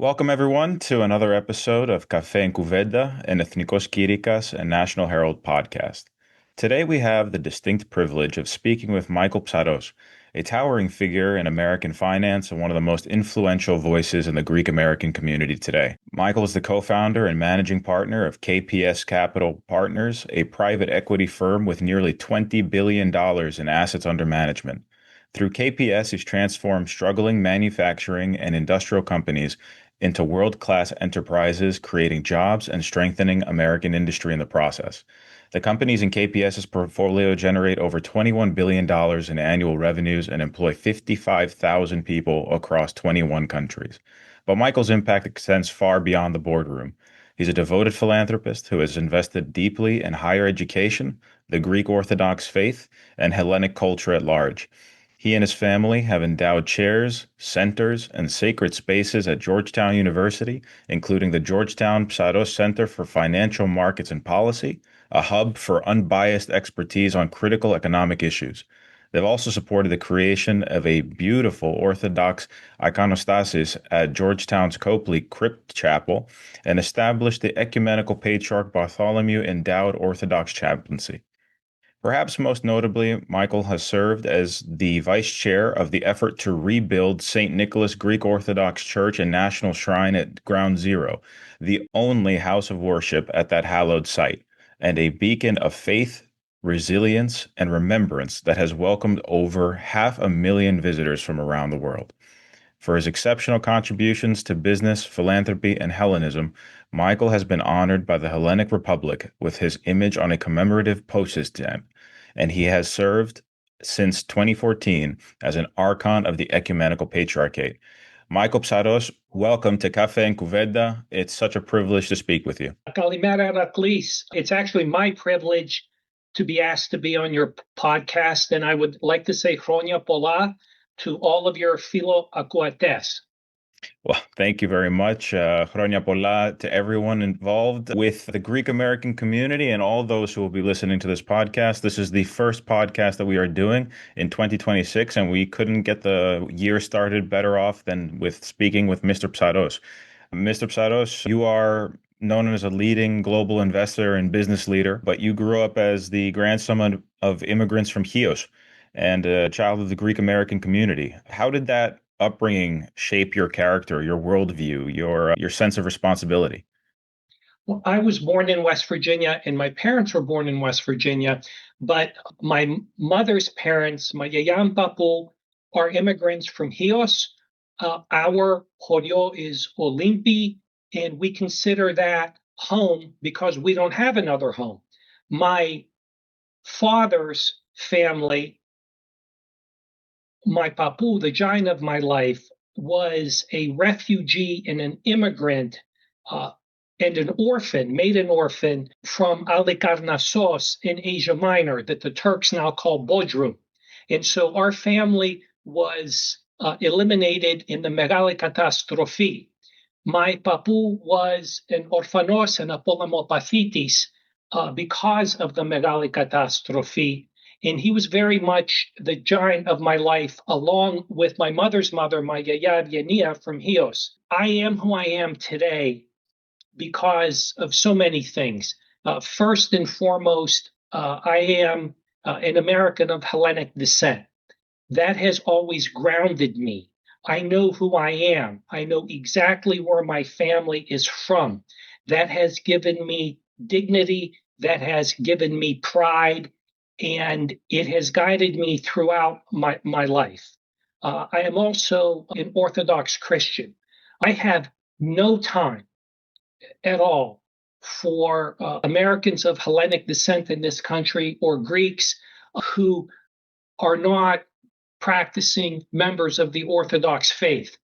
Welcome, everyone, to another episode of Café en Cuveda, an Ethnikos Kyrikas and National Herald podcast. Today, we have the distinct privilege of speaking with Michael Psaros, a towering figure in American finance and one of the most influential voices in the Greek American community today. Michael is the co-founder and managing partner of KPS Capital Partners, a private equity firm with nearly $20 billion in assets under management. Through KPS, he's transformed struggling manufacturing and industrial companies into world-class enterprises, creating jobs and strengthening American industry in the process. The companies in KPS's portfolio generate over $21 billion in annual revenues and employ 55,000 people across 21 countries. But Michael's impact extends far beyond the boardroom. He's a devoted philanthropist who has invested deeply in higher education, the Greek Orthodox faith, and Hellenic culture at large. He and his family have endowed chairs, centers, and sacred spaces at Georgetown University, including the Georgetown Psaros Center for Financial Markets and Policy, a hub for unbiased expertise on critical economic issues. They've also supported the creation of a beautiful Orthodox iconostasis at Georgetown's Copley Crypt Chapel and established the Ecumenical Patriarchate Bartholomew Endowed Orthodox Chaplaincy. Perhaps most notably, Michael has served as the vice chair of the effort to rebuild St. Nicholas Greek Orthodox Church and National Shrine at Ground Zero, the only house of worship at that hallowed site, and a beacon of faith, resilience, and remembrance that has welcomed over 500,000 visitors from around the world. For his exceptional contributions to business, philanthropy, and Hellenism, Michael has been honored by the Hellenic Republic with his image on a commemorative postage stamp, and he has served since 2014 as an Archon of the Ecumenical Patriarchate. Michael Psaros, welcome to Café en Cuveda. It's such a privilege to speak with you. Kalimera Eraklis. It's actually my privilege to be asked to be on your podcast, and I would like to say Chronia Pola to all of your philo akuates. Well, thank you very much. Chronia Pola to everyone involved with the Greek American community and all those who will be listening to this podcast. This is the first podcast that we are doing in 2026, and we couldn't get the year started better off than with speaking with Mr. Psaros. Mr. Psaros, you are known as a leading global investor and business leader, but you grew up as the grandson of immigrants from Chios and a child of the Greek American community. How did that upbringing shape your character, your worldview, your sense of responsibility? Well, I was born in West Virginia, and my parents were born in West Virginia, but my mother's parents, my yayam papu, are immigrants from Chios. Our Horio is Olympi, and we consider that home because we don't have another home. My father's family, my papu, the giant of my life, was a refugee and an immigrant and an orphan, made an orphan from Halikarnassos in Asia Minor that the Turks now call Bodrum. And so our family was eliminated in the Megali Catastrophe. My papu was an orphanos and a polemopathitis because of the Megali Catastrophe. And he was very much the giant of my life, along with my mother's mother, my Yaya Yenia from Chios. I am who I am today because of so many things. First and foremost, I am an American of Hellenic descent. That has always grounded me. I know who I am. I know exactly where my family is from. That has given me dignity. That has given me pride. And it has guided me throughout my life. I am also an Orthodox Christian. I have no time at all for Americans of Hellenic descent in this country or Greeks who are not practicing members of the Orthodox faith.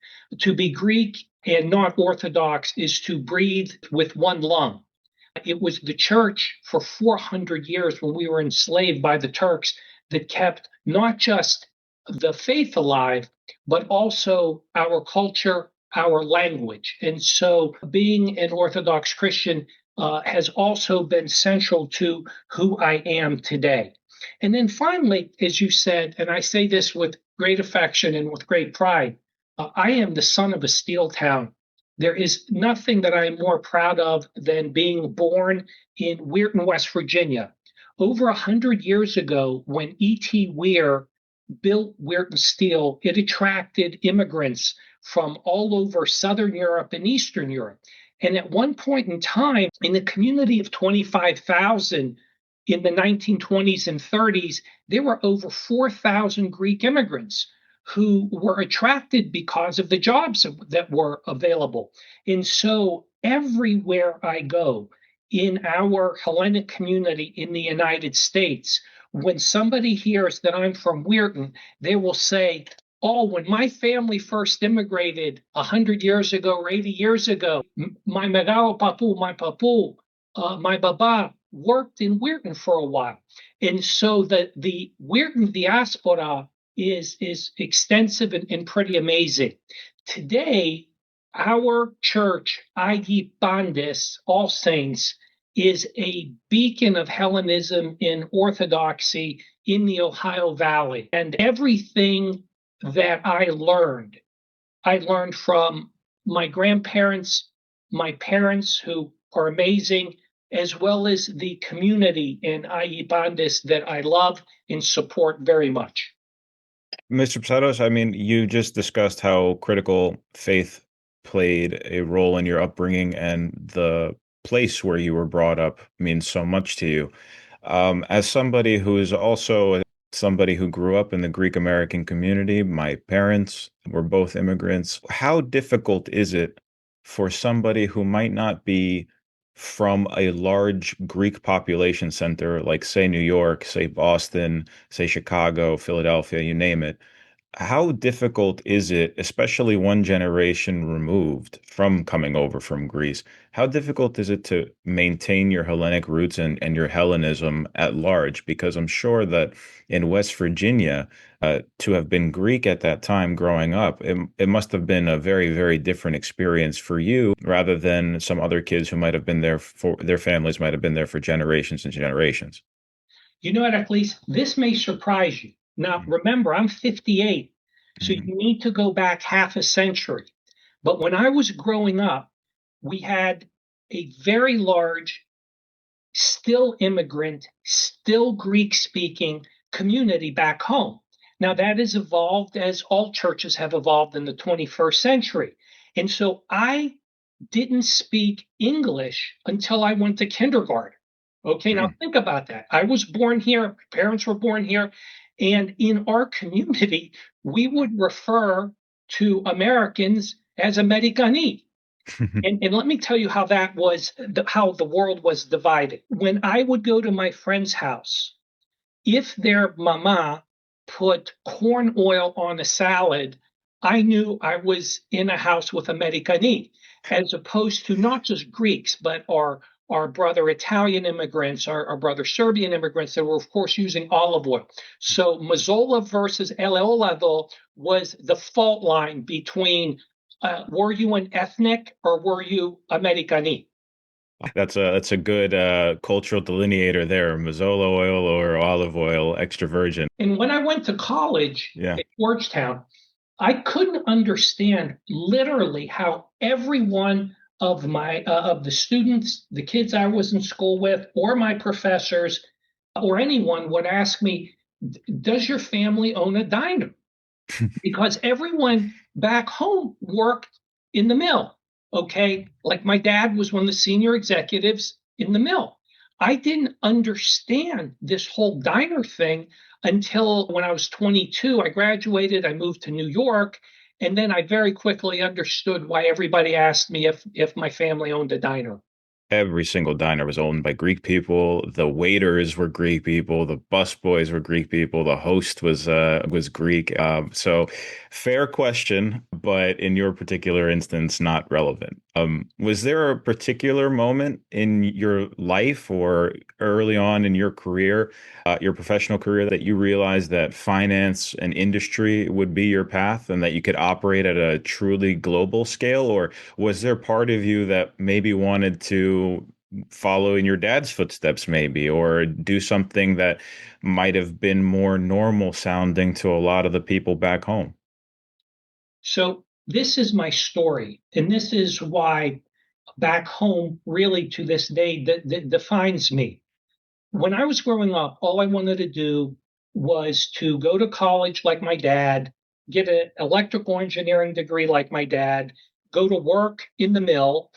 To be Greek and not Orthodox is to breathe with one lung. It was the church for 400 years when we were enslaved by the Turks that kept not just the faith alive, but also our culture, our language. And so being an Orthodox Christian has also been central to who I am today. And then finally, as you said, and I say this with great affection and with great pride, I am the son of a steel town There is nothing that I'm more proud of than being born in Weirton, West Virginia. Over 100 years ago, when E.T. Weir built Weirton Steel, it attracted immigrants from all over Southern Europe and Eastern Europe. And at one point in time, in a community of 25,000 in the 1920s and 30s, there were over 4,000 Greek immigrants who were attracted because of the jobs that were available. And so everywhere I go in our Hellenic community in the United States, when somebody hears that I'm from Weirton, they will say, oh, when my family first immigrated 100 years ago or 80 years ago, my Megalo Papu, my Papu, my Baba worked in Weirton for a while. And so the Weirton diaspora is extensive and pretty amazing. Today, our church, I.E. Bandis, All Saints, is a beacon of Hellenism in Orthodoxy in the Ohio Valley. And everything that I learned from my grandparents, my parents, who are amazing, as well as the community in I.E. Bandis that I love and support very much. Mr. Psaros, I mean, you just discussed how critical faith played a role in your upbringing, and the place where you were brought up means so much to you. As somebody who is also somebody who grew up in the Greek American community, my parents were both immigrants. How difficult is it for somebody who might not be from a large Greek population center, like, say, New York, say, Boston, say, Chicago, Philadelphia, you name it? How difficult is it, especially one generation removed from coming over from Greece? How difficult is it to maintain your Hellenic roots and your Hellenism at large? Because I'm sure that in West Virginia, to have been Greek at that time growing up, it must have been a very, very different experience for you rather than some other kids who might have been there for their families might have been there for generations and generations. You know what, Eraklis, this may surprise you. Now, remember, I'm 58, so Mhm. you need to go back half a century. But when I was growing up, we had a very large, still immigrant, still Greek speaking community back home. Now, that has evolved as all churches have evolved in the 21st century. And so I didn't speak English until I went to kindergarten. Okay, now Mm. think about that. I was born here, parents were born here, and in our community, we would refer to Americans as Americani. And let me tell you how that was, how the world was divided. When I would go to my friend's house, if their mama put corn oil on a salad, I knew I was in a house with Americani, as opposed to not just Greeks, but our brother Italian immigrants, our brother Serbian immigrants that were, of course, using olive oil. So Mazzola versus Eleolado was the fault line between were you an ethnic or were you Americani? That's a good cultural delineator there. Mazola oil or olive oil, extra virgin. And when I went to college Yeah. at Georgetown, I couldn't understand literally how every one of my of the students, the kids I was in school with, or my professors, or anyone would ask me, "Does your family own a diner?" Because everyone back home worked in the mill. Okay, like my dad was one of the senior executives in the mill. I didn't understand this whole diner thing until when I was 22. I graduated, I moved to New York, and then I very quickly understood why everybody asked me if my family owned a diner. Every single diner was owned by Greek people. The waiters were Greek people. The busboys were Greek people. The host was Greek. So, fair question, but in your particular instance, not relevant. Was there a particular moment in your life or early on in your career, your professional career, that you realized that finance and industry would be your path and that you could operate at a truly global scale? Or was there part of you that maybe wanted to follow in your dad's footsteps, maybe, or do something that might have been more normal sounding to a lot of the people back home? So this is my story. And this is why back home, really to this day, that defines me. When I was growing up, all I wanted to do was to go to college like my dad, get an electrical engineering degree like my dad, go to work in the mill,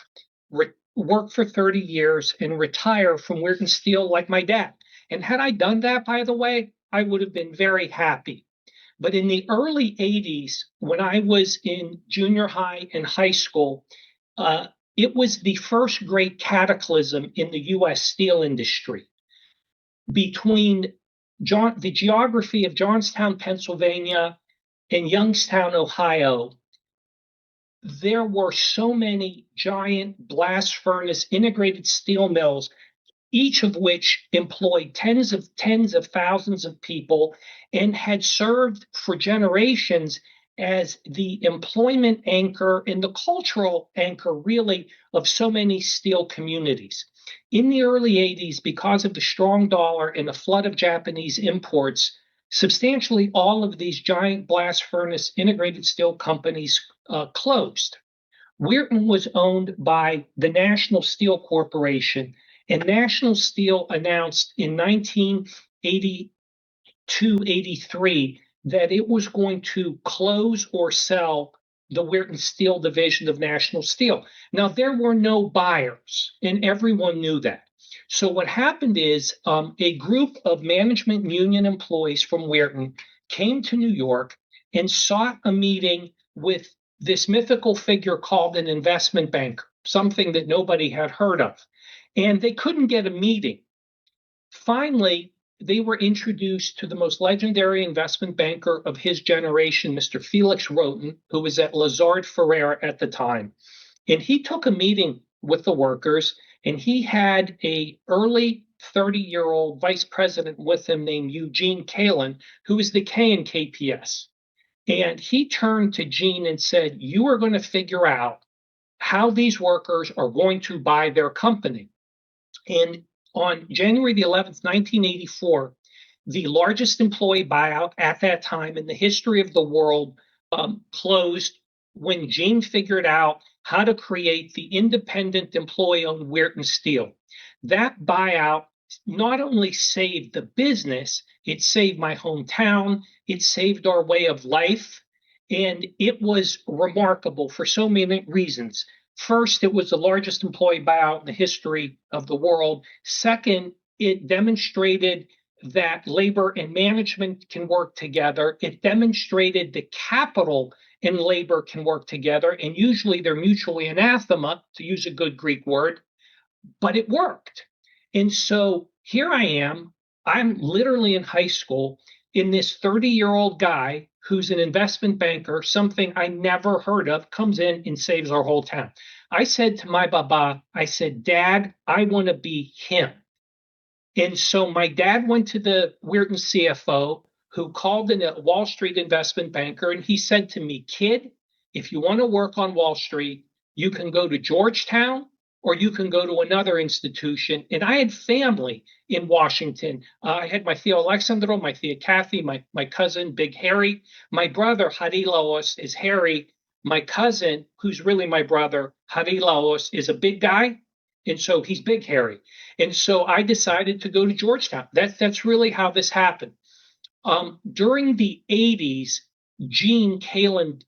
work for 30 years, and retire from Weirton Steel like my dad. And had I done that, by the way, I would have been very happy. But in the early 80s, when I was in junior high and high school, uh, it was the first great cataclysm in the US steel industry between the geography of Johnstown, Pennsylvania, and Youngstown, Ohio. There were so many giant blast furnace integrated steel mills, each of which employed tens of thousands of people and had served for generations as the employment anchor and the cultural anchor, really, of so many steel communities. In the early 80s, because of the strong dollar and a flood of Japanese imports, substantially all of these giant blast furnace integrated steel companies closed. Weirton was owned by the National Steel Corporation, and National Steel announced in 1982-83 that it was going to close or sell the Weirton Steel division of National Steel. Now, there were no buyers, and everyone knew that. So what happened is a group of management union employees from Weirton came to New York and sought a meeting with this mythical figure called an investment banker, something that nobody had heard of. And they couldn't get a meeting. Finally, they were introduced to the most legendary investment banker of his generation, Mr. Felix Weirton, who was at Lazard Ferrer at the time. And he took a meeting with the workers, and he had a early 30-year-old vice president with him named Eugene Kalin, who was the K in KPS. And he turned to Gene and said, "You are going to figure out how these workers are going to buy their company." And on January the 11th, 1984, the largest employee buyout at that time in the history of the world closed when Gene figured out how to create the independent employee-owned Weirton Steel. That buyout not only saved the business, it saved my hometown, it saved our way of life, and it was remarkable for so many reasons. First, it was the largest employee buyout in the history of the world. Second, it demonstrated that labor and management can work together. It demonstrated that capital and labor can work together, and usually they're mutually anathema, to use a good Greek word, but it worked. And so here I am, I'm literally in high school, in this 30-year-old guy who's an investment banker, something I never heard of, comes in and saves our whole town. I said to my baba, I said, "Dad, I want to be him." And so my dad went to the Weirton CFO, who called in a Wall Street investment banker, and he said to me, "Kid, if you want to work on Wall Street, you can go to Georgetown or you can go to another institution." And I had family in Washington. I had my Theo Alexandro, my Thea Kathy, my cousin, Big Harry. My brother, Hari Laos, is Harry. My cousin, who's really my brother, Hari Laos, is a big guy. And so he's Big Harry. And so I decided to go to Georgetown. That's really how this happened. During the 80s, Gene Kalin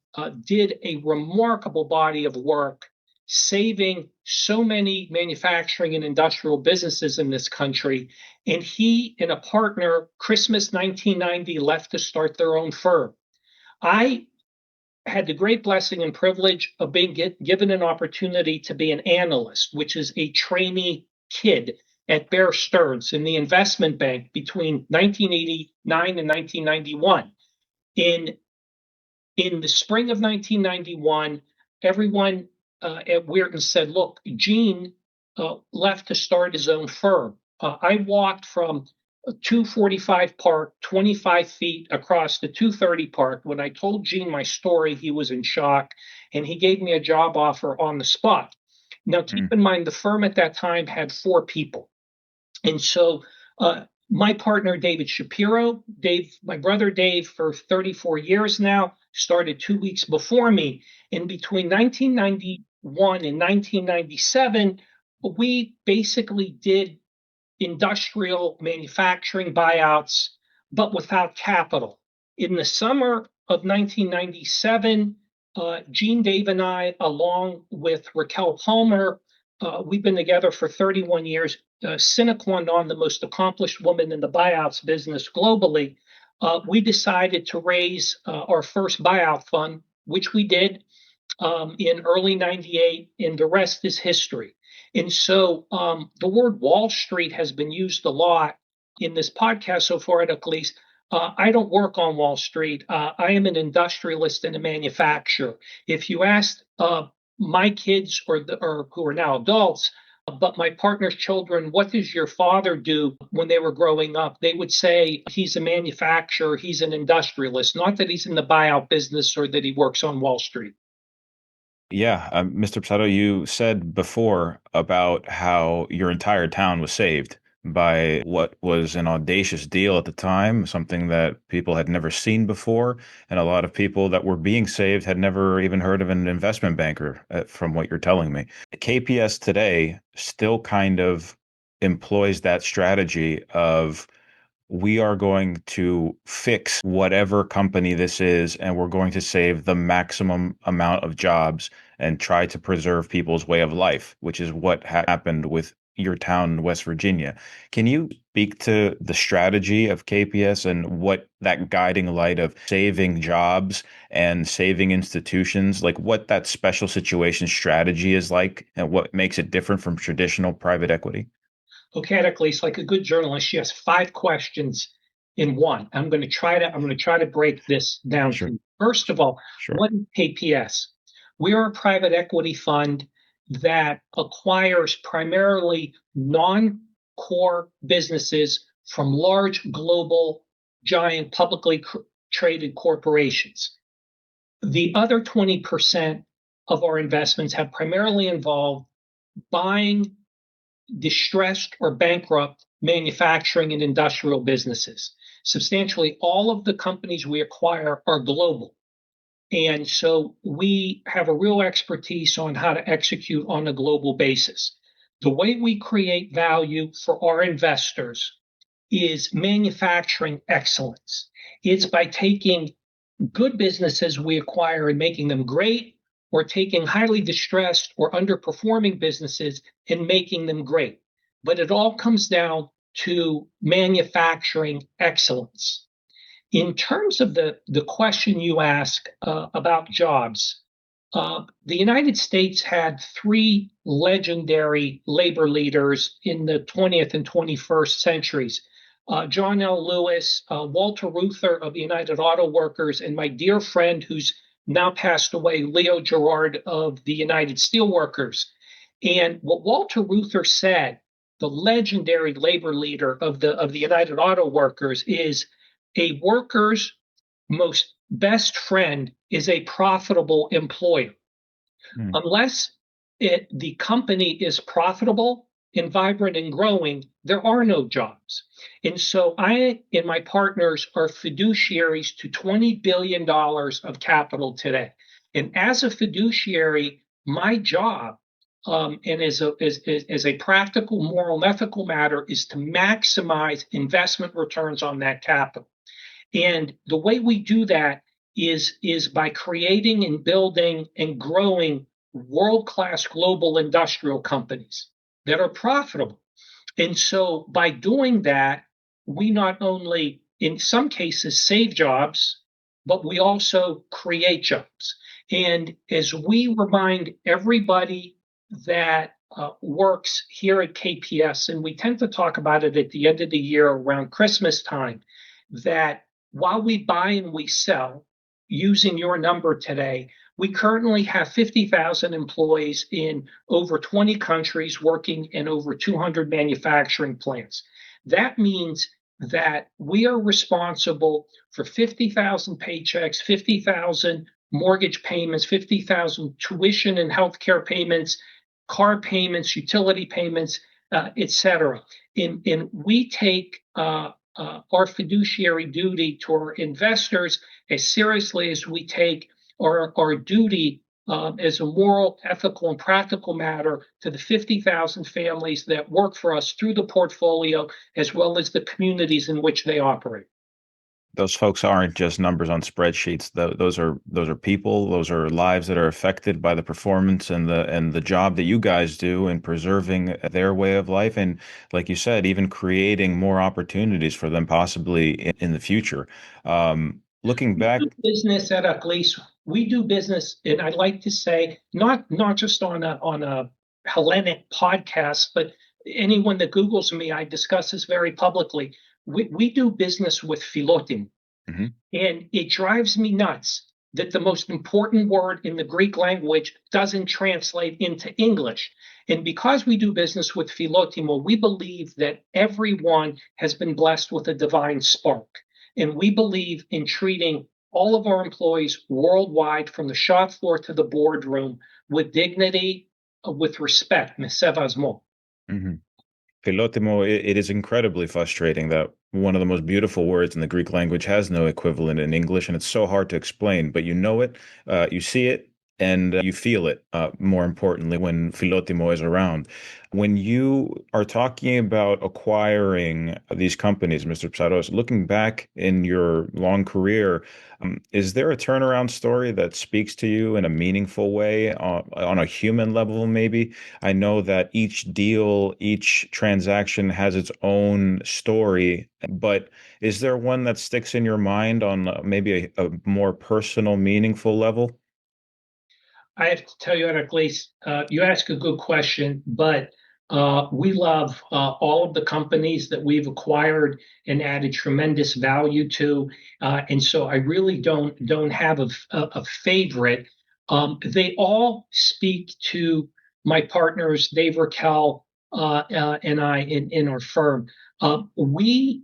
did a remarkable body of work saving so many manufacturing and industrial businesses in this country. And he and a partner, Christmas 1990, left to start their own firm. I had the great blessing and privilege of being given an opportunity to be an analyst, which is a trainee kid at Bear Stearns in the investment bank between 1989 and 1991. In the spring of 1991, everyone at Weirton said, "Look, Gene left to start his own firm." I walked from 245 Park, 25 feet across the 230 Park. When I told Gene my story, he was in shock, and he gave me a job offer on the spot. Now, keep in mind, the firm at that time had 4 people. And so my partner, David Shapiro, my brother Dave, for 34 years now, started 2 weeks before me. And between 1991 and 1997, we basically did industrial manufacturing buyouts, but without capital. In the summer of 1997, Gene, Dave, and I, along with Raquel Palmer, we've been together for 31 years, sine qua non, the most accomplished woman in the buyouts business globally. We decided to raise our first buyout fund, which we did in early 98, and the rest is history. And so the word Wall Street has been used a lot in this podcast so far, at least. I don't work on Wall Street. I am an industrialist and a manufacturer. If you asked my kids or who are now adults, but my partner's children, what does your father do when they were growing up? They would say he's a manufacturer, he's an industrialist, not that he's in the buyout business or that he works on Wall Street. Yeah, Mr. Psaros, you said before about how your entire town was saved by what was an audacious deal at the time, something that people had never seen before, and a lot of people that were being saved had never even heard of an investment banker, from what you're telling me. KPS today still kind of employs that strategy of we are going to fix whatever company this is, and we're going to save the maximum amount of jobs and try to preserve people's way of life, which is what happened with your town in West Virginia. Can you speak to the strategy of KPS and what that guiding light of saving jobs and saving institutions, like what that special situation strategy is like and what makes it different from traditional private equity? Okay, Eraklis, like a good journalist, she has 5 questions in one. I'm going to try to break this down for Sure, you. First of all, sure. what is KPS? We are a private equity fund that acquires primarily non-core businesses from large global giant publicly traded corporations. The other 20% of our investments have primarily involved buying distressed or bankrupt manufacturing and industrial businesses. Substantially all of the companies we acquire are global. And so we have a real expertise on how to execute on a global basis. The way we create value for our investors is manufacturing excellence. It's by taking good businesses we acquire and making them great, or taking highly distressed or underperforming businesses and making them great. But it all comes down to manufacturing excellence. In terms of the question you ask about jobs, the United States had 3 legendary labor leaders in the 20th and 21st centuries. John L. Lewis, Walter Reuther of the United Auto Workers, and my dear friend who's now passed away, Leo Gerard of the United Steelworkers. And what Walter Reuther said, the legendary labor leader of the United Auto Workers, is a worker's most best friend is a profitable employer. Hmm. Unless the company is profitable and vibrant and growing, there are no jobs. And so I and my partners are fiduciaries to $20 billion of capital today. And as a fiduciary, my job, and as a practical, moral, and ethical matter, is to maximize investment returns on that capital. And the way we do that is by creating and building and growing world-class global industrial companies that are profitable. And so by doing that, we not only, in some cases, save jobs, but we also create jobs. And as we remind everybody that works here at KPS, and we tend to talk about it at the end of the year around Christmas time, that while we buy and we sell, using your number today, we currently have 50,000 employees in over 20 countries working in over 200 manufacturing plants. That means that we are responsible for 50,000 paychecks, 50,000 mortgage payments, 50,000 tuition and healthcare payments, car payments, utility payments, et cetera. And we take our fiduciary duty to our investors as seriously as we take our duty as a moral, ethical, and practical matter to the 50,000 families that work for us through the portfolio, as well as the communities in which they operate. Those folks aren't just numbers on spreadsheets. Those are people. Those are lives that are affected by the performance and the job that you guys do in preserving their way of life, and like you said, even creating more opportunities for them possibly in the future. Looking We do back, business at Eraklis. We do business, and I like to say, not just on a Hellenic podcast, but anyone that Googles me, I discuss this very publicly. We do business with Philotimo. Mhm. And it drives me nuts that the most important word in the Greek language doesn't translate into English. And because we do business with Philotimo, we believe that everyone has been blessed with a divine spark. And we believe in treating all of our employees worldwide, from the shop floor to the boardroom, with dignity, with respect, mesevasmo. Mhm. Philotimo, it is incredibly frustrating that one of the most beautiful words in the Greek language has no equivalent in English, and it's so hard to explain, but you know it, you see it, and you feel it, more importantly, when Philotimo is around. When you are talking about acquiring these companies, Mr. Psaros, looking back in your long career, is there a turnaround story that speaks to you in a meaningful way, on a human level, maybe? I know that each deal, each transaction has its own story, but is there one that sticks in your mind on maybe a more personal, meaningful level? I have to tell you, Eraklis, you ask a good question, but we love all of the companies that we've acquired and added tremendous value to, and so I really don't have a favorite. They all speak to my partners, Dave Raquel, and I in our firm. We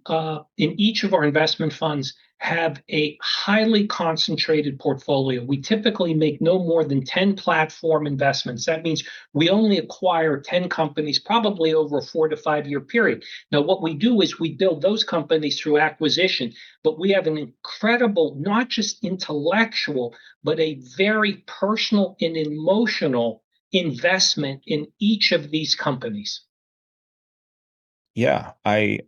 in each of our investment funds have a highly concentrated portfolio. We typically make no more than 10 platform investments. That means we only acquire 10 companies, probably over a 4 to 5 year period. Now, what we do is we build those companies through acquisition, but we have an incredible, not just intellectual, but a very personal and emotional investment in each of these companies. Yeah, I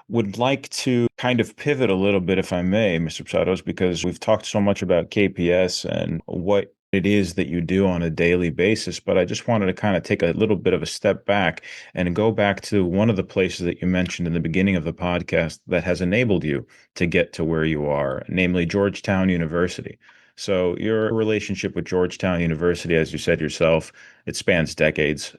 would like to kind of pivot a little bit, if I may, Mr. Psaros, because we've talked so much about KPS and what it is that you do on a daily basis. But I just wanted to kind of take a little bit of a step back and go back to one of the places that you mentioned in the beginning of the podcast that has enabled you to get to where you are, namely Georgetown University. So your relationship with Georgetown University, as you said yourself, it spans decades.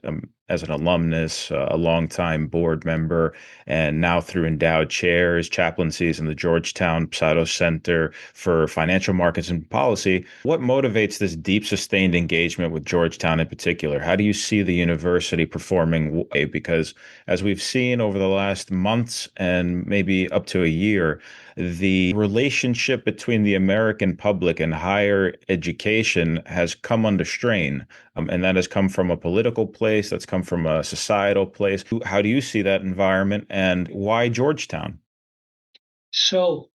As an alumnus, a longtime board member, and now through endowed chairs, chaplaincies in the Georgetown Psaros Center for Financial Markets and Policy. What motivates this deep, sustained engagement with Georgetown in particular? How do you see the university performing? Because as we've seen over the last months and maybe up to a year, the relationship between the American public and higher education has come under strain. And that has come from a political place, that's come from a societal place. How do you see that environment, and why Georgetown? So,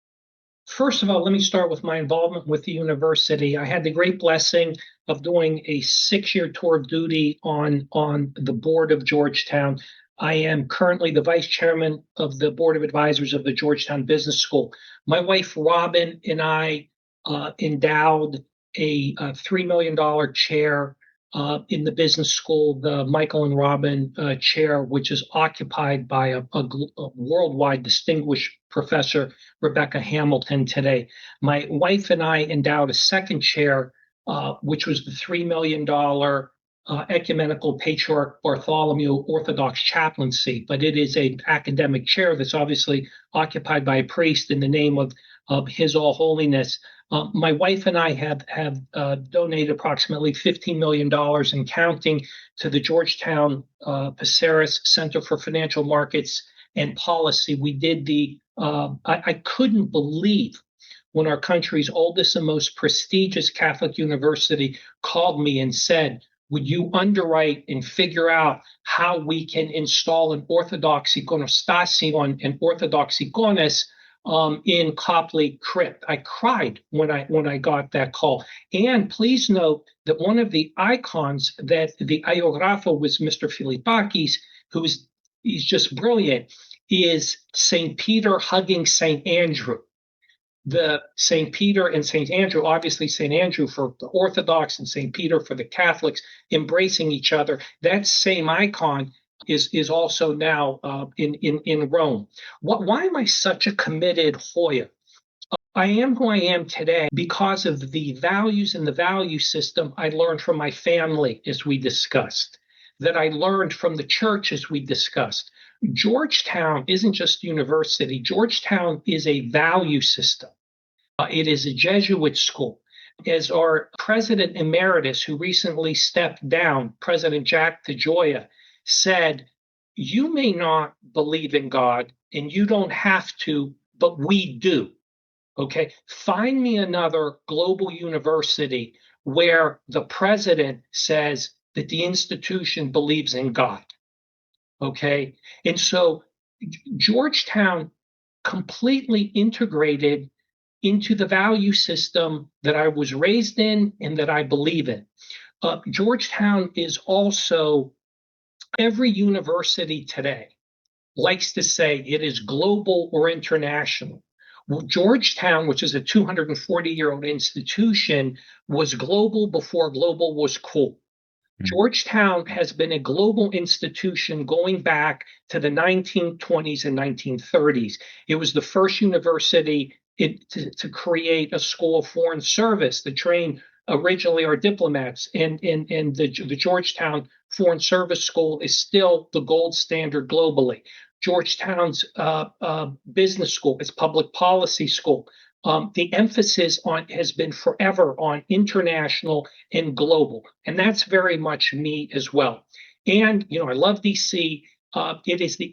first of all, let me start with my involvement with the university. I had the great blessing of doing a 6 year tour of duty on the board of Georgetown. I am currently the vice chairman of the board of advisors of the Georgetown Business School. My wife, Robin, and I endowed a $3 million chair in the business school, the Michael and Robin chair, which is occupied by a worldwide distinguished professor, Rebecca Hamilton, today. My wife and I endowed a second chair, which was the $3 million Ecumenical Patriarchate Bartholomew Orthodox chaplaincy, but it is an academic chair that's obviously occupied by a priest in the name of His All Holiness. My wife and I have donated approximately $15 million and counting to the Georgetown Psaros Center for Financial Markets and Policy. We did I couldn't believe when our country's oldest and most prestigious Catholic university called me and said, would you underwrite and figure out how we can install an Orthodox iconostasion and Orthodox icones in Copley Crypt? I cried when I got that call. And please note that one of the icons that the iographo was Mr. Philipakis, he's just brilliant, is St. Peter hugging St. Andrew. The St. Peter and St. Andrew, obviously St. Andrew for the Orthodox and St. Peter for the Catholics, embracing each other. That same icon is also now in Rome. Why am I such a committed Hoya? I am who I am today because of the values and the value system I learned from my family, as we discussed, that I learned from the church, as we discussed. Georgetown isn't just university. Georgetown is a value system. It is a Jesuit school. As our president emeritus, who recently stepped down, President Jack DeGioia, said, you may not believe in God and you don't have to, but we do. Okay, find me another global university where the president says that the institution believes in God. Okay, and so Georgetown completely integrated into the value system that I was raised in and that I believe in. Georgetown is also, every university today likes to say it is global or international. Well, Georgetown, which is a 240-year-old institution, was global before global was cool. Georgetown has been a global institution going back to the 1920s and 1930s. It was the first university to create a school of foreign service to train originally our diplomats. And the Georgetown Foreign Service School is still the gold standard globally. Georgetown's business school, its public policy school. The emphasis has been forever on international and global, and that's very much me as well. And I love DC. It is the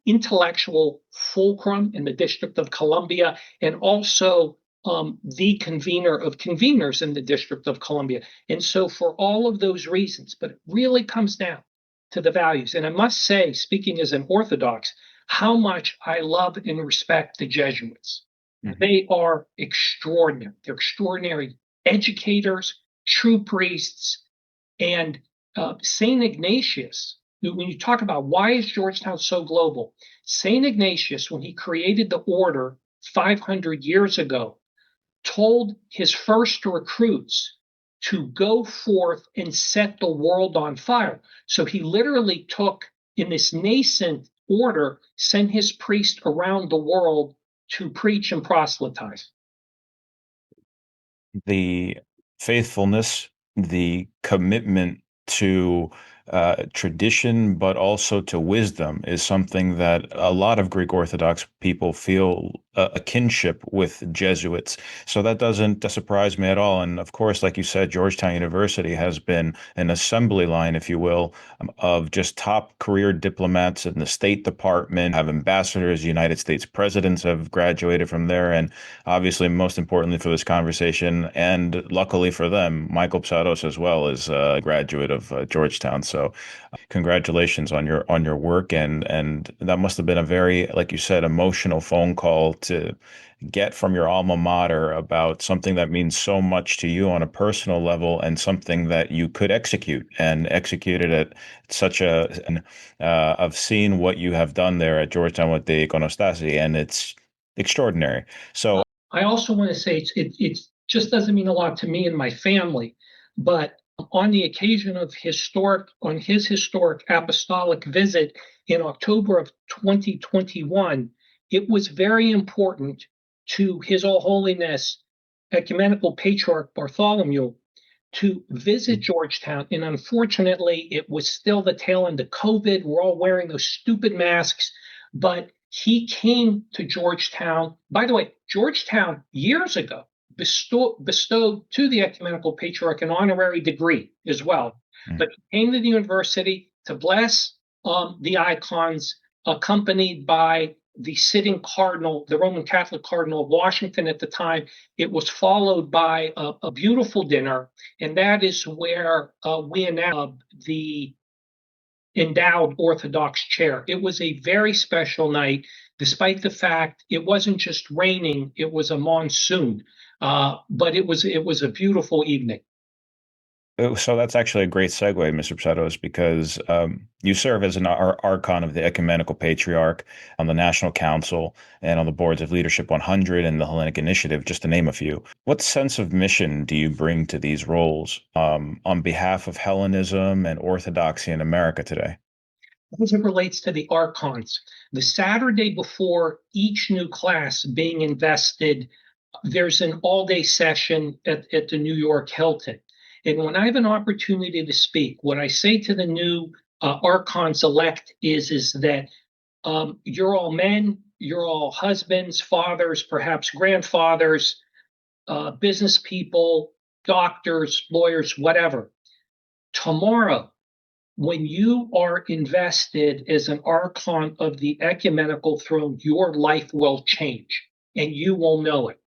intellectual fulcrum in the District of Columbia, and also the convener of conveners in the District of Columbia. And so, for all of those reasons, but it really comes down to the values. And I must say, speaking as an Orthodox, how much I love and respect the Jesuits. Mm-hmm. They are extraordinary. They're extraordinary educators, true priests, and St. Ignatius. When you talk about why is Georgetown so global, St. Ignatius, when he created the order 500 years ago, told his first recruits to go forth and set the world on fire. So he literally took, in this nascent order, sent his priest around the world to preach and proselytize. The faithfulness, the commitment to tradition, but also to wisdom is something that a lot of Greek Orthodox people feel a kinship with Jesuits. So that doesn't surprise me at all. And of course, like you said, Georgetown University has been an assembly line, if you will, of just top career diplomats in the State Department, have ambassadors, United States presidents have graduated from there. And obviously, most importantly for this conversation, and luckily for them, Michael Psaros as well is a graduate of Georgetown. So congratulations on your work, and that must have been a very, like you said, emotional phone call to get from your alma mater about something that means so much to you on a personal level, and something that you could execute it at such I've seen what you have done there at Georgetown with the iconostasi, and it's extraordinary. So I also want to say it just doesn't mean a lot to me and my family, but on the occasion of his historic apostolic visit in October of 2021, it was very important to His All Holiness Ecumenical Patriarch Bartholomew to visit Georgetown. And unfortunately, it was still the tail end of COVID. We're all wearing those stupid masks, but he came to Georgetown. By the way, Georgetown years ago bestowed to the Ecumenical Patriarch an honorary degree as well. But he came to the university to bless the icons, accompanied by the sitting cardinal, the Roman Catholic Cardinal of Washington at the time. It was followed by a beautiful dinner, and that is where we announced the endowed Orthodox chair. It was a very special night, despite the fact it wasn't just raining; it was a monsoon. But it was a beautiful evening. So that's actually a great segue, Mr. Psaros, because you serve as an Archon of the Ecumenical Patriarch on the National Council and on the boards of Leadership 100 and the Hellenic Initiative, just to name a few. What sense of mission do you bring to these roles on behalf of Hellenism and Orthodoxy in America today? As it relates to the Archons, the Saturday before each new class being invested, there's an all-day session at the New York Hilton. And when I have an opportunity to speak, what I say to the new Archons elect is that you're all men, you're all husbands, fathers, perhaps grandfathers, business people, doctors, lawyers, whatever. Tomorrow, when you are invested as an Archon of the ecumenical throne, your life will change and you will know it.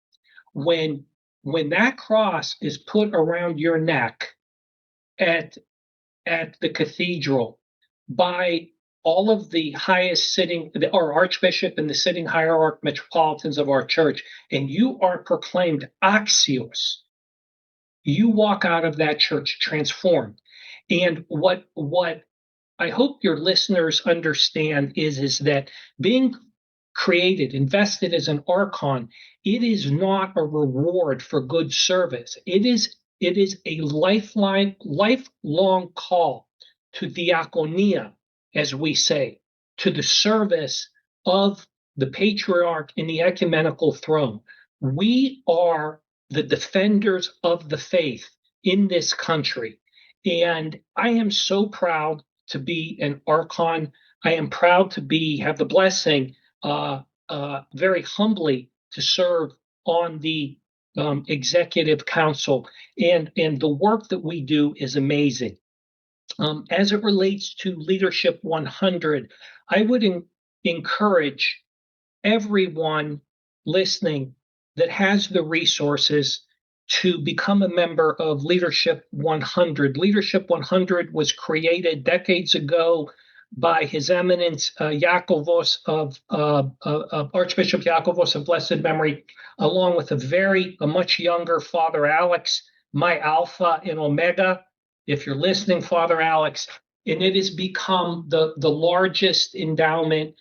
When that cross is put around your neck at the cathedral by all of the highest sitting, our archbishop and the sitting hierarch metropolitans of our church, and you are proclaimed axios, you walk out of that church transformed. And what I hope your listeners understand is that being created, invested as an Archon, it is not a reward for good service. It is a lifelong call to diaconia, as we say, to the service of the patriarch in the ecumenical throne. We are the defenders of the faith in this country. And I am so proud to be an Archon. I am proud to have the blessing very humbly to serve on the executive council, and the work that we do is amazing. As it relates to Leadership 100, I would encourage everyone listening that has the resources to become a member of Leadership 100. Leadership 100 was created decades ago by His Eminence Iakovos of Archbishop Iakovos of blessed memory, along with a much younger Father Alex, my Alpha and Omega. If you're listening, Father Alex, and it has become the largest endowment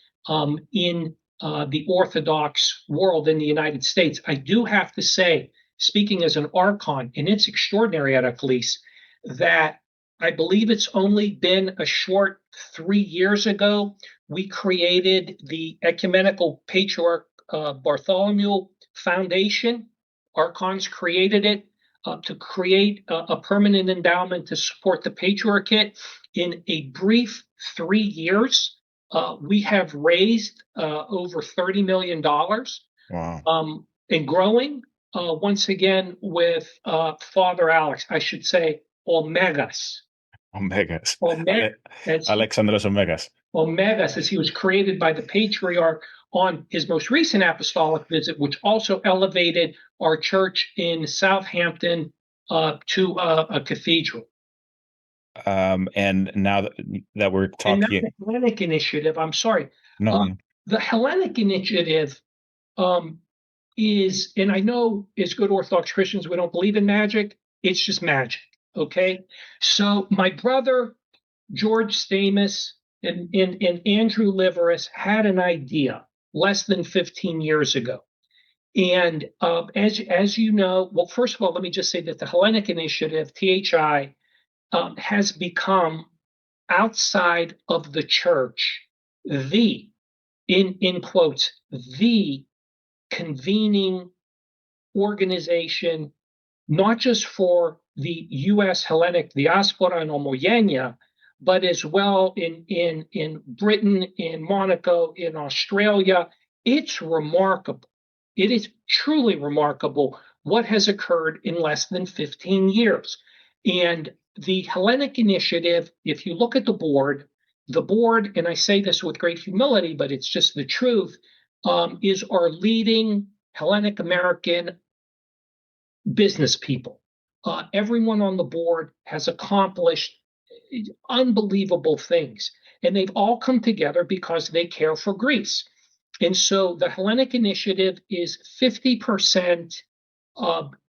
in the Orthodox world in the United States. I do have to say, speaking as an Archon, and it's extraordinary, Eraklis, that I believe it's only been a short 3 years ago, we created the Ecumenical Patriarch Bartholomew Foundation. Archons created it to create a permanent endowment to support the Patriarchate. In a brief 3 years, we have raised over $30 million. Wow. And growing, once again, with Father Alex, I should say, Omegas. Omegas. Alexandros Omegas. Omegas, as he was created by the Patriarch on his most recent apostolic visit, which also elevated our church in Southampton to a cathedral. And now that we're talking, and the Hellenic Initiative, I'm sorry, no, the Hellenic Initiative is, and I know as good Orthodox Christians, we don't believe in magic. It's just magic. Okay. So my brother, George Stamus and Andrew Liveris had an idea less than 15 years ago. And as you know, well, first of all, let me just say that the Hellenic Initiative, THI, has become, outside of the church, the, in quotes, the convening organization, not just for the U.S. Hellenic diaspora and homogenia, but as well in Britain, in Monaco, in Australia. It's remarkable. It is truly remarkable what has occurred in less than 15 years. And the Hellenic Initiative, if you look at the board, and I say this with great humility, but it's just the truth, is our leading Hellenic American business people. Everyone on the board has accomplished unbelievable things, and they've all come together because they care for Greece. And so the Hellenic Initiative is 50%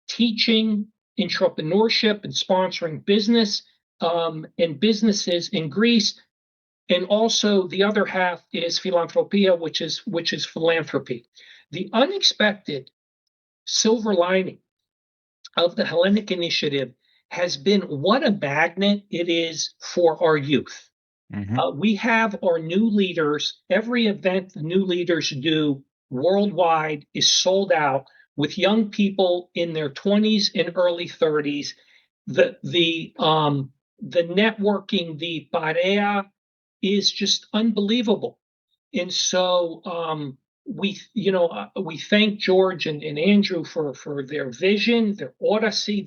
teaching entrepreneurship and sponsoring business and businesses in Greece. And also the other half is philanthropia, which is philanthropy. The unexpected silver lining of the Hellenic Initiative has been what a magnet it is for our youth. We have our new leaders. Every event the new leaders do worldwide is sold out with young people in their 20s and early 30s. The networking, the parea is just unbelievable. And so we thank George and Andrew for their vision, their Odyssey,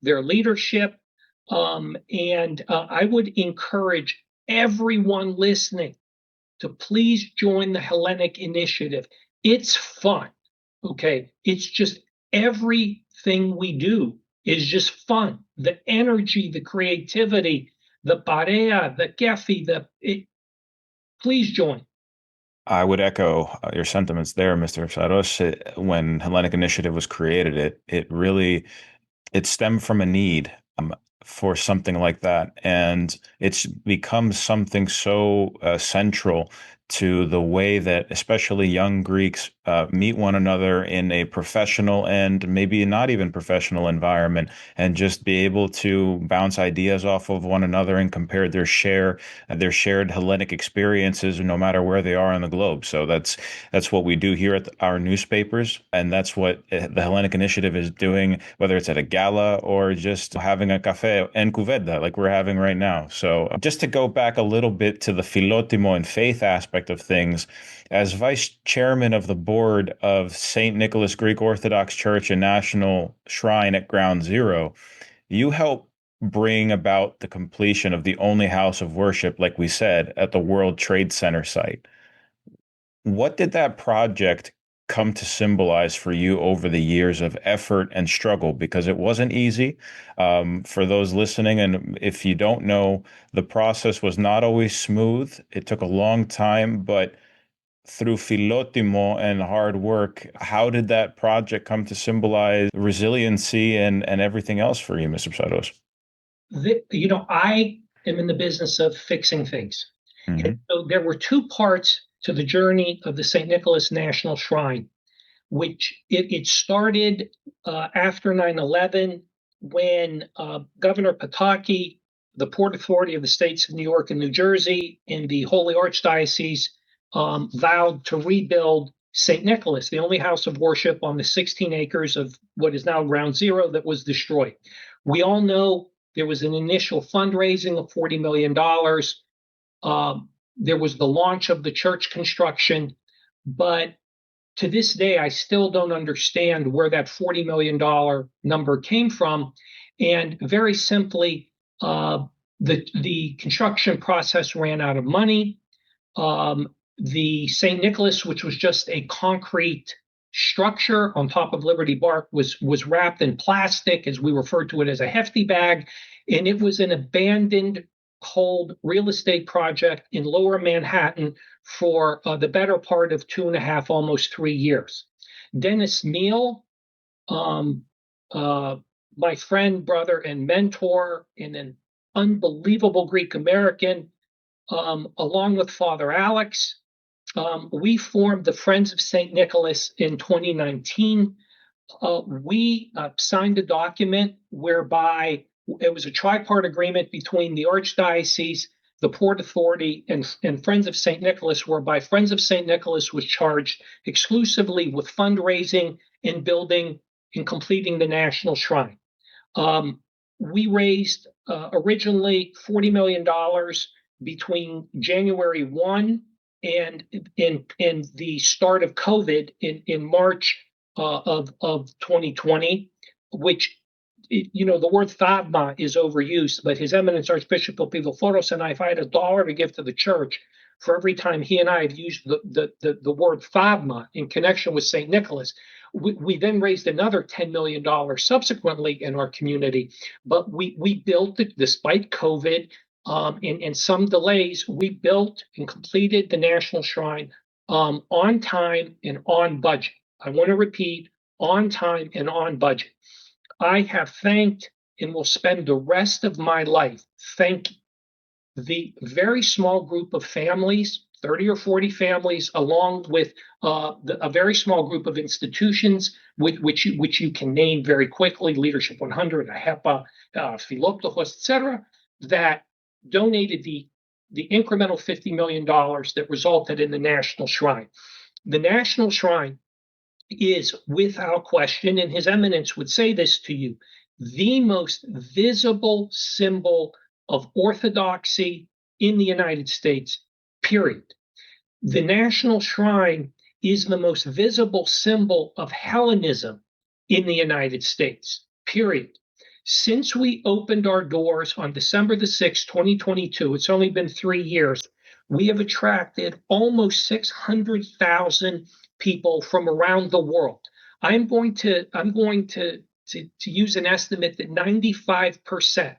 their leadership. And I would encourage everyone listening to please join the Hellenic Initiative. It's fun, okay? It's just everything we do is just fun. The energy, the creativity, the parea, the kefi, please join. I would echo your sentiments there, Mr. Psaros. When Hellenic Initiative was created, it really it stemmed from a need for something like that, and it's become something so central to the way that especially young Greeks meet one another in a professional and maybe not even professional environment, and just be able to bounce ideas off of one another and compare their shared Hellenic experiences, no matter where they are on the globe. So that's what we do here at our newspapers, and that's what the Hellenic Initiative is doing, whether it's at a gala or just having a cafe en cuveda like we're having right now. So just to go back a little bit to the Philotimo and faith aspect of things, as vice chairman of the board of St. Nicholas Greek Orthodox Church and National Shrine at Ground Zero, you help bring about the completion of the only house of worship, like we said, at the World Trade Center site. What did that project come to symbolize for you over the years of effort and struggle? Because it wasn't easy. For those listening, and if you don't know, the process was not always smooth. It took a long time, but through Philotimo and hard work, how did that project come to symbolize resiliency and everything else for you, Mr. Psaros? I am in the business of fixing things. And Hmm. so there were two parts to the journey of the St. Nicholas National Shrine, which it started after 9/11 when Governor Pataki, the Port Authority of the states of New York and New Jersey, and the Holy Archdiocese vowed to rebuild St. Nicholas, the only house of worship on the 16 acres of what is now Ground Zero that was destroyed. We all know there was an initial fundraising of $40 million. There was the launch of the church construction, but to this day, I still don't understand where that $40 million number came from. And very simply, the construction process ran out of money. The St. Nicholas, which was just a concrete structure on top of Liberty Bark, was wrapped in plastic, as we referred to it as a hefty bag, and it was an abandoned cold real estate project in Lower Manhattan for the better part of 2.5, almost 3 years. Dennis Neal, my friend, brother, and mentor, and an unbelievable Greek American, along with Father Alex, we formed the Friends of St. Nicholas in 2019. We signed a document whereby it was a tripart agreement between the Archdiocese, the Port Authority, and Friends of St. Nicholas, whereby Friends of St. Nicholas was charged exclusively with fundraising and building and completing the National Shrine. We raised originally $40 million between January 1 and in the start of COVID in March of 2020, which, the word thagma is overused, but His Eminence Archbishop Philotimo and I, if I had $1 to give to the church, for every time he and I have used the word Fagma in connection with St. Nicholas. We then raised another $10 million subsequently in our community, but we built it despite COVID and some delays. We built and completed the National Shrine on time and on budget. I want to repeat, on time and on budget. I have thanked and will spend the rest of my life thanking the very small group of families, 30 or 40 families, along with a very small group of institutions, which you can name very quickly, Leadership 100, AHEPA, Philotimo, etc., that donated the incremental $50 million that resulted in the National Shrine. The National Shrine is, without question, and His Eminence would say this to you, the most visible symbol of Orthodoxy in the United States, period. The National Shrine is the most visible symbol of Hellenism in the United States, period. Since we opened our doors on December the 6th, 2022, it's only been 3 years, we have attracted almost 600,000 people from around the world. I'm going to use an estimate that 95%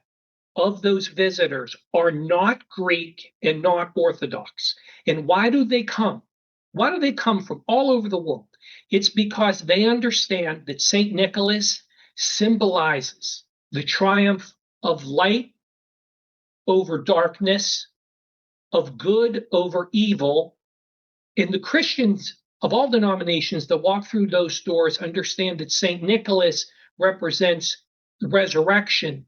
of those visitors are not Greek and not Orthodox. And why do they come? Why do they come from all over the world? It's because they understand that St. Nicholas symbolizes the triumph of light over darkness, of good over evil. And the Christians of all denominations that walk through those doors understand that St. Nicholas represents resurrection,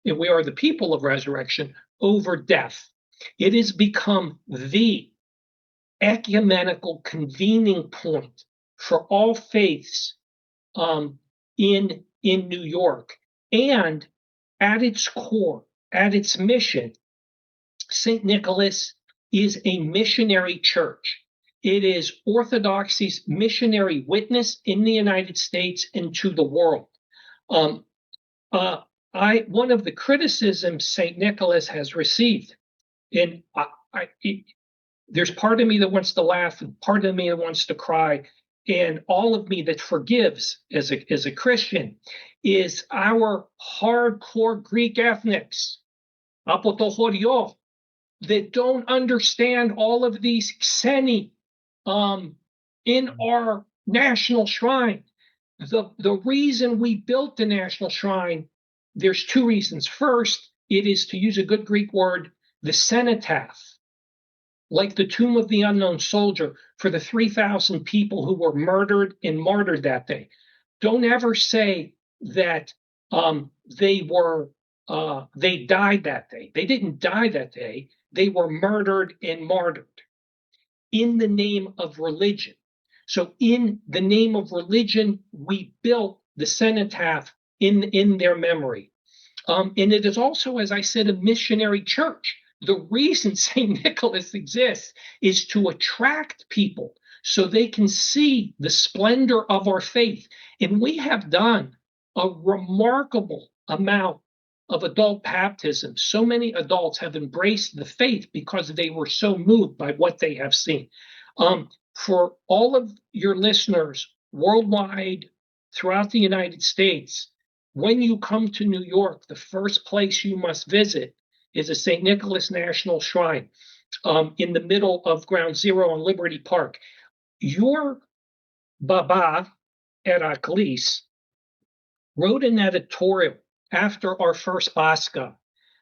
and we are the people of resurrection, over death. It has become the ecumenical convening point for all faiths in New York. And at its core, at its mission, St. Nicholas is a missionary church. It is Orthodoxy's missionary witness in the United States and to the world. One of the criticisms St. Nicholas has received, and there's part of me that wants to laugh and part of me that wants to cry, and all of me that forgives as a Christian, is our hardcore Greek ethnics, apotochorio, that don't understand all of these xeni in our national shrine. The reason we built the National Shrine, there's 2 reasons. First, it is, to use a good Greek word, the cenotaph, like the tomb of the unknown soldier, for the 3,000 people who were murdered and martyred that day. Don't ever say that they died that day. They didn't die that day. They were murdered and martyred in the name of religion. So in the name of religion, we built the cenotaph in their memory. And it is also, as I said, a missionary church. The reason St. Nicholas exists is to attract people so they can see the splendor of our faith. And we have done a remarkable amount of adult baptism. So many adults have embraced the faith because they were so moved by what they have seen. For all of your listeners worldwide, throughout the United States, when you come to New York, the first place you must visit is a St. Nicholas National Shrine in the middle of Ground Zero on Liberty Park. Your Baba, Eraklis, wrote an editorial after our first Pascha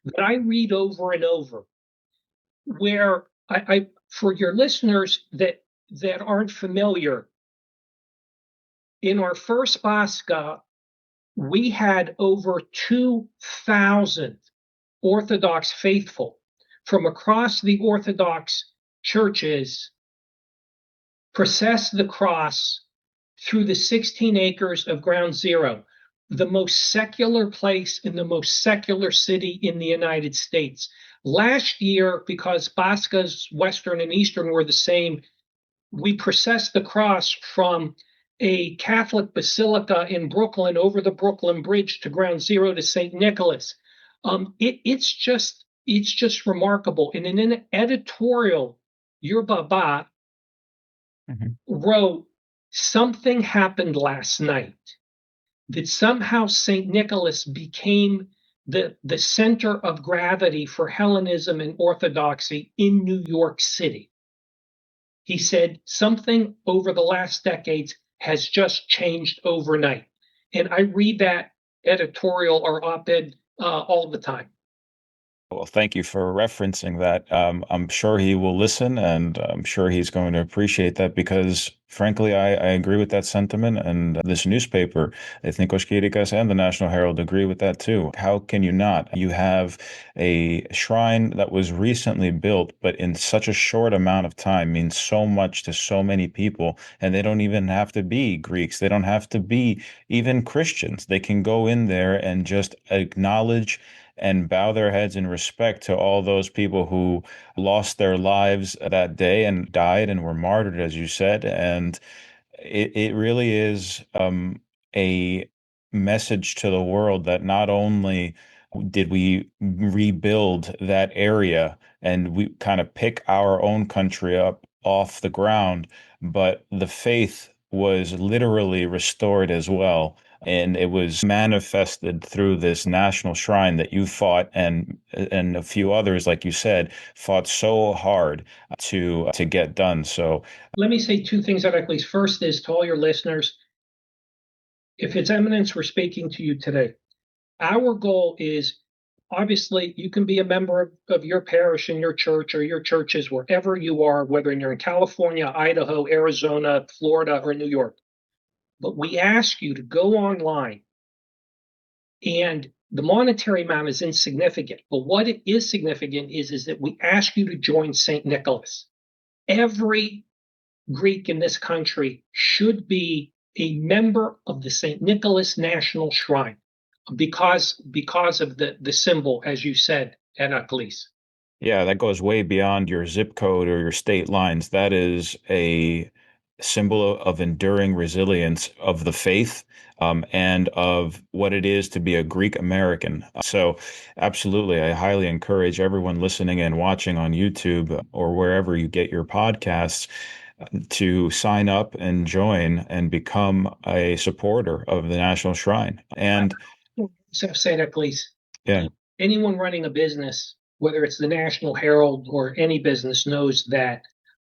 that I read over and over, where I for your listeners that aren't familiar, in our first Pascha, we had over 2,000 Orthodox faithful from across the Orthodox churches process the cross through the 16 acres of Ground Zero, the most secular place in the most secular city in the United States. Last year, because Pascha's Western and Eastern were the same, we processed the cross from a Catholic basilica in Brooklyn over the Brooklyn Bridge to Ground Zero to St. Nicholas. It's just remarkable. And in an editorial your Baba Mhm. wrote, something happened last night, that somehow St. Nicholas became the center of gravity for Hellenism and Orthodoxy in New York City. He said something over the last decades has just changed overnight. And I read that editorial or op-ed all the time. Well, thank you for referencing that. I'm sure he will listen, and I'm sure he's going to appreciate that because, frankly, I agree with that sentiment. And this newspaper, Ethnikos Kyrikas and the National Herald agree with that too. How can you not? You have a shrine that was recently built, but in such a short amount of time means so much to so many people, and they don't even have to be Greeks. They don't have to be even Christians. They can go in there and just acknowledge and bow their heads in respect to all those people who lost their lives that day and died and were martyred, as you said. And it really is a message to the world that not only did we rebuild that area and we kind of pick our own country up off the ground, but the faith was literally restored as well. And it was manifested through this national shrine that you fought and a few others, like you said, fought so hard to get done. So Let me say two things, Eraklis. First is to all your listeners, if His Eminence were speaking to you today, our goal is obviously you can be a member of your parish and your church or your churches wherever you are, whether you're in California, Idaho, Arizona, Florida, or New York. But we ask you to go online, and the monetary amount is insignificant. But what it is significant is that we ask you to join St. Nicholas. Every Greek in this country should be a member of the St. Nicholas National Shrine because of the symbol, as you said, Eraklis. yeah, that goes way beyond your zip code or your state lines. That is a symbol of enduring resilience of the faith, and of what it is to be a Greek American. So, absolutely, I highly encourage everyone listening and watching on YouTube or wherever you get your podcasts to sign up and join and become a supporter of the National Shrine. And So, St. Eccles, yeah, anyone running a business, whether it's the National Herald or any business, knows that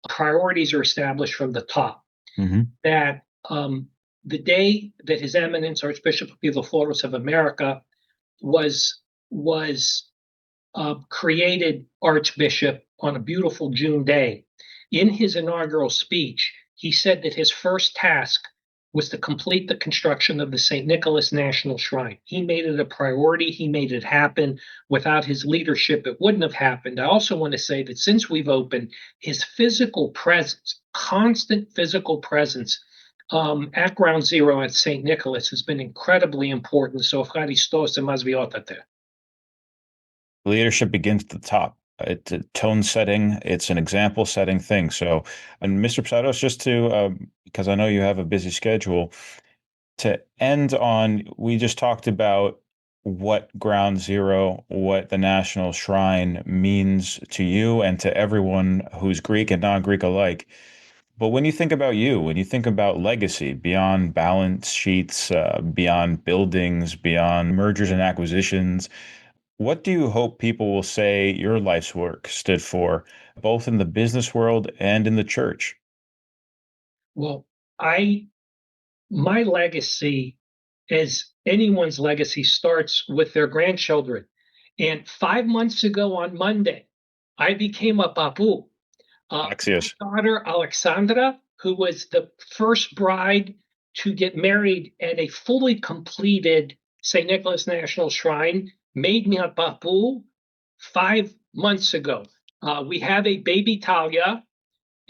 priorities are established from the top. hmm That the day that His Eminence Archbishop Philotimo of America was created Archbishop on a beautiful June day, in his inaugural speech, he said that his first task was to complete the construction of the St. Nicholas National Shrine. He made it a priority. He made it happen. Without his leadership, it wouldn't have happened. I also want to say that since we've opened, his physical presence, constant physical presence at Ground Zero at St. Nicholas has been incredibly important. So, Christos and Masviotate. leadership begins at the top. It's a tone setting. It's an example setting thing. So, and Mr. Psaros, just to, because I know you have a busy schedule, to end on, we just talked about what Ground Zero, what the National Shrine means to you and to everyone who's Greek and non-Greek alike. But when you think about you, when you think about legacy beyond balance sheets, beyond buildings, beyond mergers and acquisitions, what do you hope people will say your life's work stood for, both in the business world and in the church? Well, I my legacy, as anyone's legacy, starts with their grandchildren. And 5 months ago on Monday, I became a papu. My Axios. daughter Alexandra, who was the first bride to get married at a fully completed St. Nicholas National Shrine, made me a papu 5 months ago. We have a baby Talia,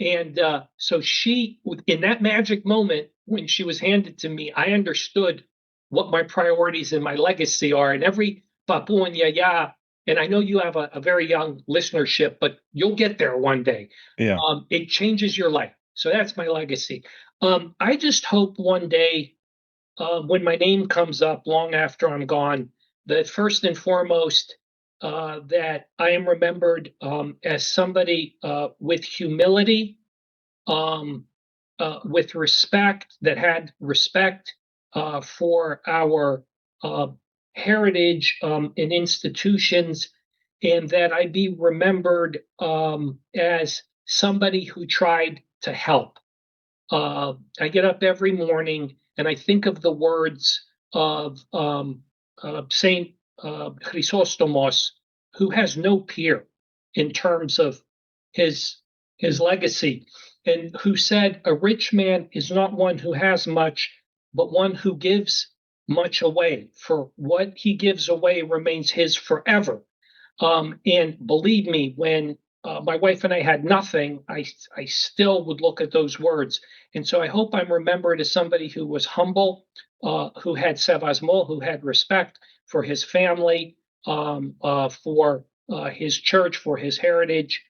and so she, in that magic moment when she was handed to me, I understood what my priorities and my legacy are. And every Papuan Yaya, and I know you have a very young listenership, but you'll get there one day. Yeah. It changes your life. So that's my legacy. I just hope one day, when my name comes up long after I'm gone, that first and foremost, that I am remembered as somebody with humility, with respect, that had respect for our uh, heritage and institutions, and that I be remembered as somebody who tried to help. I get up every morning and I think of the words of Saint Chrysostomos, who has no peer in terms of his his legacy, and who said, "A rich man is not one who has much, but one who gives much away. For what he gives away remains his forever." And believe me, when my wife and I had nothing, I still would look at those words. And so I hope I'm remembered as somebody who was humble, who had sevasmo, who had respect for his family, for his church, for his heritage,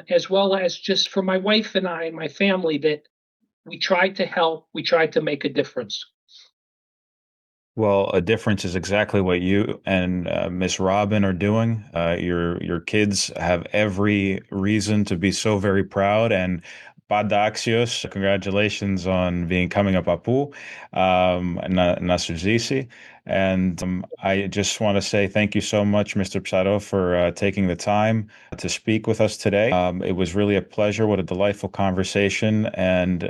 as well as just for my wife and I and my family, that we tried to help, we tried to make a difference. Well, a difference is exactly what you and Miss Robin are doing. Your kids have every reason to be so very proud. And Padaxios, congratulations on becoming a papu, na Suzuki. And I just want to say thank you so much, Mr. Psaros, for taking the time to speak with us today. It was really a pleasure. What a delightful conversation. And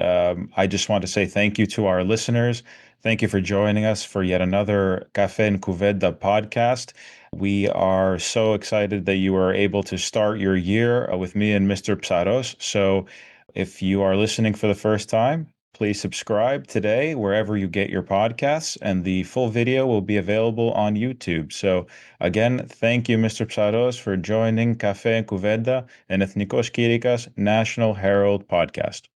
I just want to say thank you to our listeners. Thank you for joining us for yet another Café en Cuveda podcast. We are so excited that you are able to start your year with me and Mr. Psaros. So if you are listening for the first time, please subscribe today wherever you get your podcasts, and the full video will be available on YouTube. So again, thank you, Mr. Psaros, for joining Café en Cuveda and Ethnikos Kirikas National Herald podcast.